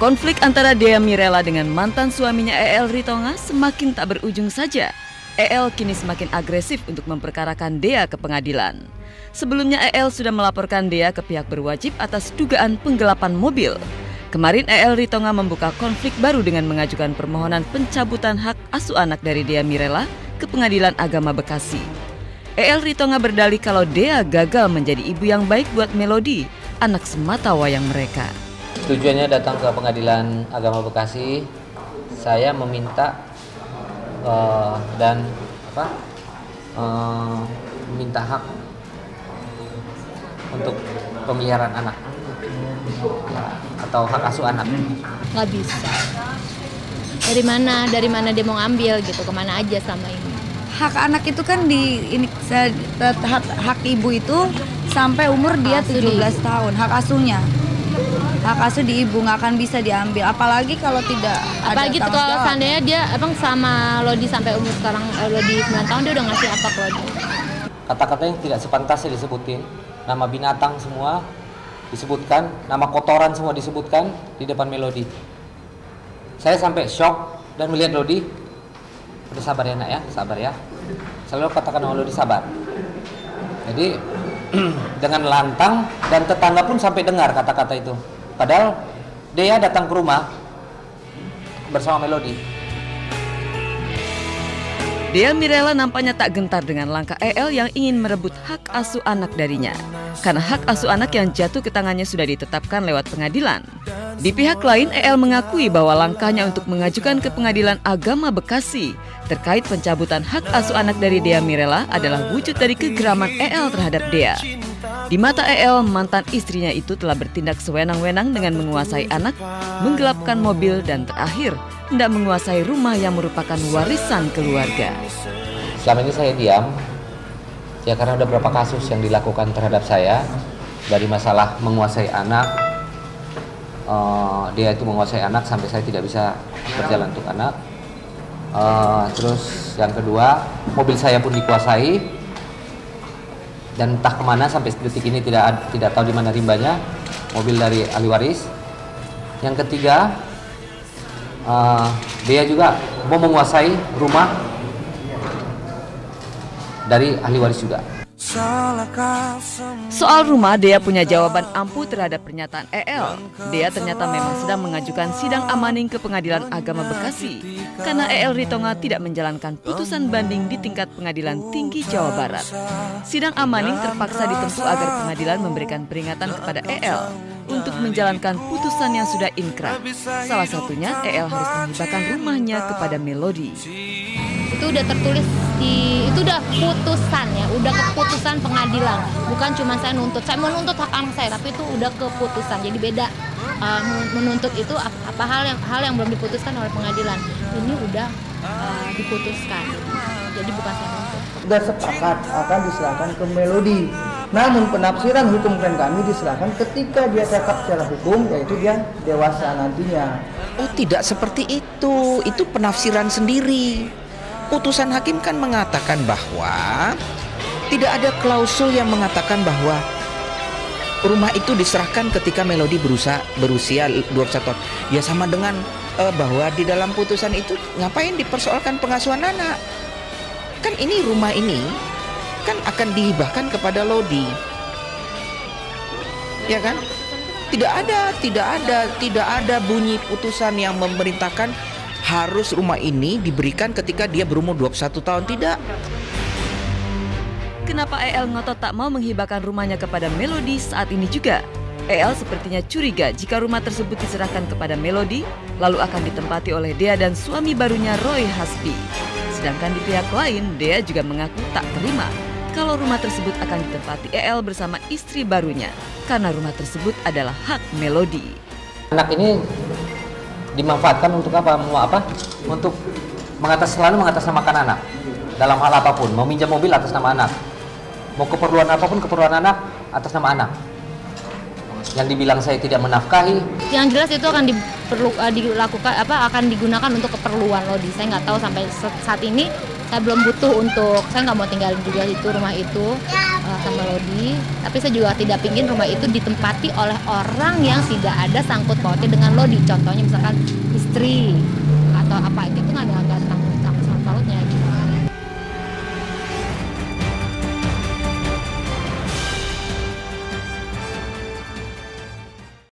Konflik antara Dea Mirela dengan mantan suaminya EL Ritonga semakin tak berujung saja. EL kini semakin agresif untuk memperkarakan Dea ke pengadilan. Sebelumnya EL sudah melaporkan Dea ke pihak berwajib atas dugaan penggelapan mobil. Kemarin EL Ritonga membuka konflik baru dengan mengajukan permohonan pencabutan hak asuh anak dari Dea Mirela ke Pengadilan Agama Bekasi. EL Ritonga berdalih kalau Dea gagal menjadi ibu yang baik buat Melody, anak semata wayang mereka. Tujuannya datang ke Pengadilan Agama Bekasi, saya meminta meminta hak untuk pemeliharaan anak atau hak asuh anak. Nggak bisa. Dari mana dia mau ngambil gitu, kemana aja sama ini. Hak anak itu kan hak ibu itu sampai umur dia 17 tahun, hak asuhnya. Hak asuh di ibu nggak akan bisa diambil, apalagi kalau tidak apalagi ada tanggung kalau jawab. seandainya dia sama Lodi sampai umur sekarang Lodi 9 tahun, dia udah ngasih apa ke Lodi? Kata-kata yang tidak sepantasnya disebutin, nama binatang semua disebutkan, nama kotoran semua disebutkan di depan Melody. Saya sampai shock dan melihat Lodi, udah sabar ya nak ya, sabar ya. Selalu katakan sama Lodi sabar. Jadi dengan lantang dan tetangga pun sampai dengar kata-kata itu. Padahal Dea datang ke rumah bersama Melody. Dea Mirela nampaknya tak gentar dengan langkah EL yang ingin merebut hak asuh anak darinya. Karena hak asuh anak yang jatuh ke tangannya sudah ditetapkan lewat pengadilan. Di pihak lain, EL mengakui bahwa langkahnya untuk mengajukan ke Pengadilan Agama Bekasi terkait pencabutan hak asuh anak dari Dea Mirela adalah wujud dari kegeraman EL terhadap Dea. Di mata EL, mantan istrinya itu telah bertindak sewenang-wenang dengan menguasai anak, menggelapkan mobil, dan terakhir hendak menguasai rumah yang merupakan warisan keluarga. Selama ini saya diam, ya karena ada beberapa kasus yang dilakukan terhadap saya, dari masalah menguasai anak, dia itu menguasai anak sampai saya tidak bisa berjalan untuk anak. Terus yang kedua, mobil saya pun dikuasai, dan entah kemana sampai detik ini tidak tahu di mana rimbanya, mobil dari ahli waris. Yang ketiga, dia juga mau menguasai rumah dari ahli waris juga. Soal rumah, Dea punya jawaban ampuh terhadap pernyataan EL. Dea ternyata memang sedang mengajukan sidang amaning ke Pengadilan Agama Bekasi karena EL Ritonga tidak menjalankan putusan banding di tingkat Pengadilan Tinggi Jawa Barat. Sidang amaning terpaksa ditempuh agar pengadilan memberikan peringatan kepada EL untuk menjalankan putusan yang sudah inkrah. Salah satunya, EL harus menghibahkan rumahnya kepada Melody. Itu udah tertulis itu udah putusan ya, udah keputusan pengadilan. Bukan cuma saya menuntut hak anak saya, tapi itu udah keputusan. Jadi beda, menuntut itu apa hal yang belum diputuskan oleh pengadilan. Ini udah diputuskan. Jadi bukan saya menuntut. Sudah sepakat akan diserahkan ke Melody. Namun penafsiran hukum klien kami diserahkan ketika dia cakap secara hukum, yaitu dia dewasa nantinya. Oh, tidak seperti itu penafsiran sendiri. Putusan hakim kan mengatakan bahwa tidak ada klausul yang mengatakan bahwa rumah itu diserahkan ketika Melody berusia 21 tahun. Ya sama dengan bahwa di dalam putusan itu ngapain dipersoalkan pengasuhan anak. Kan ini rumah ini kan akan dihibahkan kepada Lodi. Ya kan? Tidak ada bunyi putusan yang memerintahkan harus rumah ini diberikan ketika dia berumur 21 tahun, tidak. Kenapa EL ngotot tak mau menghibahkan rumahnya kepada Melody saat ini juga? EL sepertinya curiga jika rumah tersebut diserahkan kepada Melody, lalu akan ditempati oleh Dea dan suami barunya Roy Hasbi. Sedangkan di pihak lain, Dea juga mengaku tak terima kalau rumah tersebut akan ditempati EL bersama istri barunya, karena rumah tersebut adalah hak Melody. Anak ini dimanfaatkan untuk apa? Untuk selalu mengatasnamakan anak dalam hal apapun. Mau minjam mobil atas nama anak, mau keperluan apapun keperluan anak atas nama anak. Yang dibilang saya tidak menafkahi. Yang jelas itu akan akan digunakan untuk keperluan Lodi. Saya nggak tahu sampai saat ini saya belum butuh saya nggak mau tinggalin juga itu rumah itu. sama Lodi, tapi saya juga tidak ingin rumah itu ditempati oleh orang yang tidak ada sangkut pautnya dengan Lodi. Contohnya misalkan istri